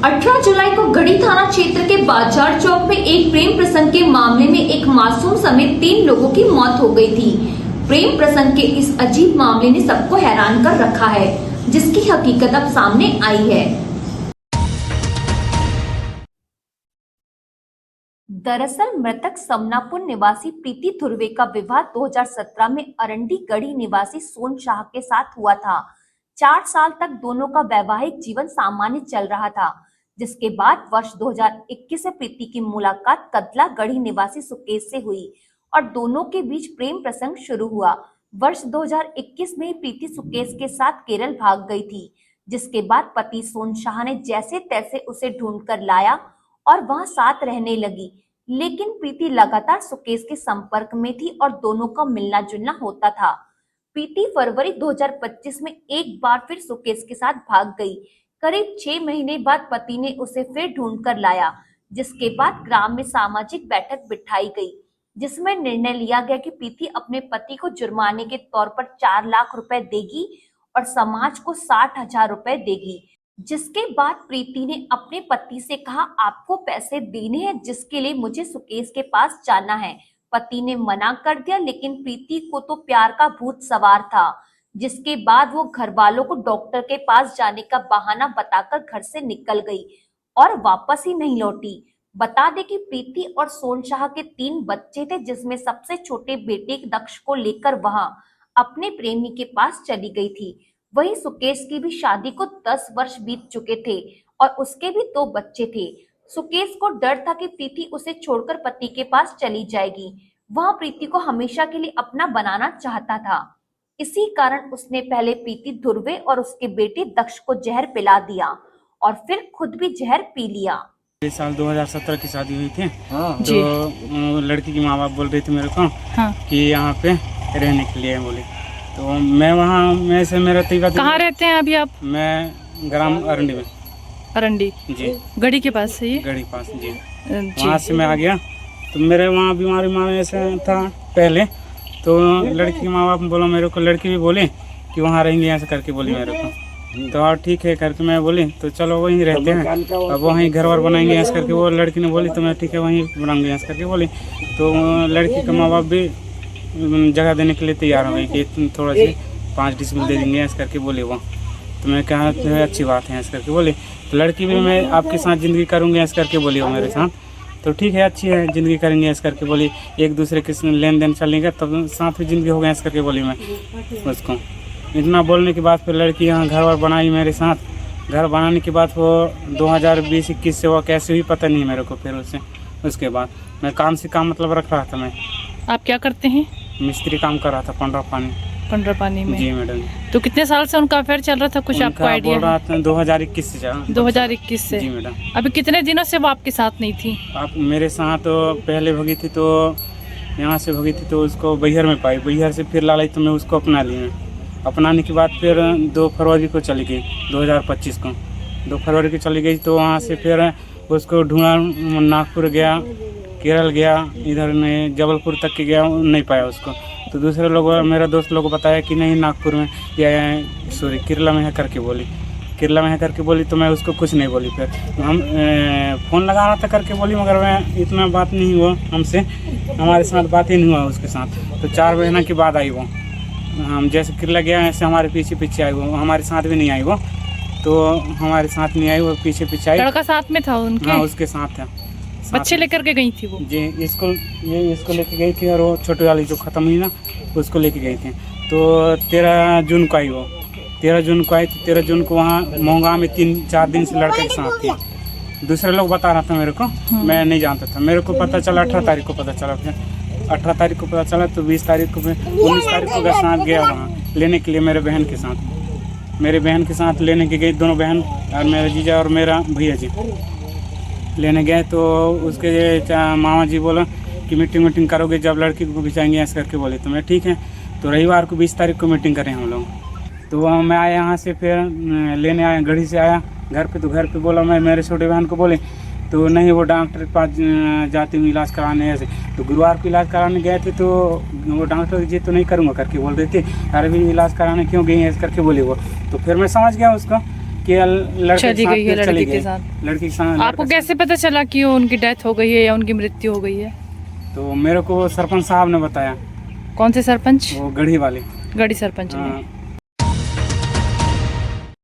18 जुलाई को गढ़ी थाना क्षेत्र के बाजार चौक में एक प्रेम प्रसंग के मामले में एक मासूम समेत 3 लोगों की मौत हो गई थी। प्रेम प्रसंग के इस अजीब मामले ने सबको हैरान कर रखा है, जिसकी हकीकत अब सामने आई है। दरअसल मृतक समनापुर निवासी प्रीति धुर्वे का विवाह 2017 में अरंडी गढ़ी निवासी सोन शाह के साथ हुआ था। 4 साल तक दोनों का वैवाहिक जीवन सामान्य चल रहा था, जिसके बाद वर्ष 2021 में प्रीति की मुलाकात कदला गढ़ी निवासी सुकेश से हुई और दोनों के बीच प्रेम प्रसंग शुरू हुआ। वर्ष 2021 में प्रीति सुकेश के साथ केरल भाग गई थी, जिसके बाद पति सोन शाह ने जैसे तैसे उसे ढूंढकर लाया और वहां साथ रहने लगी। लेकिन प्रीति लगातार सुकेश के संपर्क में थी और दोनों का मिलना जुलना होता था। प्रीति फरवरी 2025 में एक बार फिर सुकेश के साथ भाग गई। करीब 6 महीने बाद पति ने उसे फिर ढूंढ कर लाया, जिसके बाद ग्राम में सामाजिक बैठक बिठाई गई, जिसमें निर्णय लिया गया कि प्रीति अपने पति को जुर्माने के तौर पर 4 लाख रुपए देगी और समाज को 60,000 रुपए देगी। जिसके बाद प्रीति ने अपने पति से कहा, आपको पैसे देने हैं जिसके लिए मुझे सुकेश के पास जाना है। पति ने मना कर दिया, लेकिन प्रीति को तो प्यार का भूत सवार था, जिसके बाद वो घर वालों को डॉक्टर के पास जाने का बहाना बताकर घर से निकल गई और वापस ही नहीं लौटी। बता दें कि प्रीति और सोन शाह के 3 बच्चे थे, जिसमें सबसे छोटे बेटे दक्ष को लेकर वहां अपने प्रेमी के पास चली गई थी। वहीं सुकेश की भी शादी को 10 वर्ष बीत चुके थे और उसके भी 2 बच्चे थे। सुकेश को डर था कि प्रीति उसे छोड़कर पति के पास चली जाएगी। वह प्रीति को हमेशा के लिए अपना बनाना चाहता था। इसी कारण उसने पहले प्रीति धुर्वे और उसके बेटे दक्ष को जहर पिला दिया और फिर खुद भी जहर पी लिया। इस साल 2017 की शादी हुई थी। तो लड़की की माँ बाप बोल रही थी मेरे को कि यहाँ पे रहने के लिए बोले, तो मैं वहाँ में से मेरा तरीका। कहाँ रहते हैं अभी आप? मैं ग्राम अरंडी में। अरंडी जी, गढ़ी के पास है ये? गढ़ी पास जी। वहाँ से मैं आ गया, तो मेरे वहाँ बीमारी मारे से था पहले। तो लड़की के माँ बाप बोला मेरे को, लड़की भी बोली कि वहाँ रहेंगे ऐसा करके बोली मेरे को। तो और ठीक है करके मैं बोली तो चलो वहीं रहते हैं, अब वहीं घर वर बनाएंगे ऐसा करके वो लड़की ने बोली। तो मैं ठीक है वहीं बनाऊंगी ऐसा करके बोली। तो लड़की के माँ बाप भी जगह देने के लिए तैयार हो गई कि थोड़ा सी 5 डिसमिल दे देंगे ऐसा करके बोली वो। तो मैं कहा अच्छी बात है ऐसा करके बोली। तो लड़की भी मैं आपके साथ ज़िंदगी करूँगी ऐसा करके बोली वो मेरे साथ। तो ठीक है अच्छी है ज़िंदगी करेंगे ऐसा करके बोली, एक दूसरे के लेन देन चलेंगे तब साथ में ज़िंदगी होगा ऐसा करके बोली मैं उसको। इतना बोलने के बाद फिर लड़की यहाँ घर वर बनाई मेरे साथ। घर बनाने के बाद वो 2020-21 से वो कैसे हुई पता नहीं मेरे को। फिर उसके बाद मैं काम से काम मतलब रख रहा था। मैं आप क्या करते हैं? मिस्त्री काम कर रहा था पंडरा पानी में। जी मैडम। तो कितने साल से उनका अफेयर चल रहा था, कुछ आपको आइडिया? बोल रहा था 2021 से। 2021 से? जी मैडम। अभी कितने दिनों से वो आपके साथ नहीं थी? आप मेरे साथ तो पहले भगी थी, तो यहाँ से भगी थी तो उसको बैहर में पाई, बैहर से फिर ला लाई तो मैं उसको अपना ली। अपनाने के बाद फिर 2 फरवरी को चली गई 2025 को। 2 फरवरी को चली गई तो वहाँ से फिर उसको ढूंढा, नागपुर गया, केरल गया, इधर में जबलपुर तक के गया, नहीं पाया उसको। तो दूसरे लोग मेरा दोस्त लोगों को बताया कि नहीं नागपुर में या सॉरी केरला में है करके बोली। केरला में है करके बोली तो मैं उसको कुछ नहीं बोली। फिर हम फ़ोन लगा रहा था करके बोली, मगर मैं इतना बात नहीं हुआ हमसे, हमारे साथ बात ही नहीं हुआ उसके साथ। तो 4 महीना के बाद आई वो। हम जैसे केरला गया ऐसे हमारे पीछे आई वो, हमारे साथ भी नहीं आई वो। तो हमारे साथ नहीं आई वो, पीछे आई। लड़का साथ में था उनके? हाँ उसके साथ था। बच्चे लेकर के गई थी वो? जी, इसको लेके गई थी और वो छोटी वाली जो ख़त्म हुई ना उसको लेके गई थी। तो 13 जून को आई वो। 13 जून को आई तो 13 जून को वहाँ मोंगा में 3-4 दिन से लड़के के साथ थी। दूसरे लोग बता रहा था मेरे को, मैं नहीं जानता था। मेरे को पता चला 18 तारीख को पता चला। फिर 18 तारीख को पता चला तो 20 तारीख को 19 तारीख को मैं साथ गया वहाँ लेने के लिए मेरे बहन के साथ। मेरे बहन के साथ लेने के गई, दोनों बहन और मेरा जीजा और मेरा भैया जी लेने गए। तो उसके मामा जी बोला कि मीटिंग करोगे जब लड़की को बिछाएंगे ऐसा करके बोले। तो मैं ठीक है। तो रविवार को 20 तारीख को मीटिंग करें हम लोग। तो मैं आया यहाँ से, फिर लेने आया, गढ़ी से आया घर पे। तो घर पे बोला मैं मेरे छोटे बहन को बोले, तो नहीं वो डॉक्टर के पास जाती हूँ इलाज कराने ऐसे। तो गुरुवार को इलाज कराने गए थे तो वो डॉक्टर जी तो नहीं करूँगा करके बोल रहे थे। अरे भी इलाज कराने क्यों गई ऐसे करके बोली वो। तो फिर मैं समझ गया उसको कि लड़के चली गई है के चली लड़की के गई। साथ। लड़की के साथ आपको कैसे पता चला कि उनकी डेथ हो गई है या उनकी मृत्यु हो गई है? तो मेरे को सरपंच साहब ने बताया, कौन से सरपंच? वो गढ़ी वाले। गढ़ी सरपंच ने। हाँ,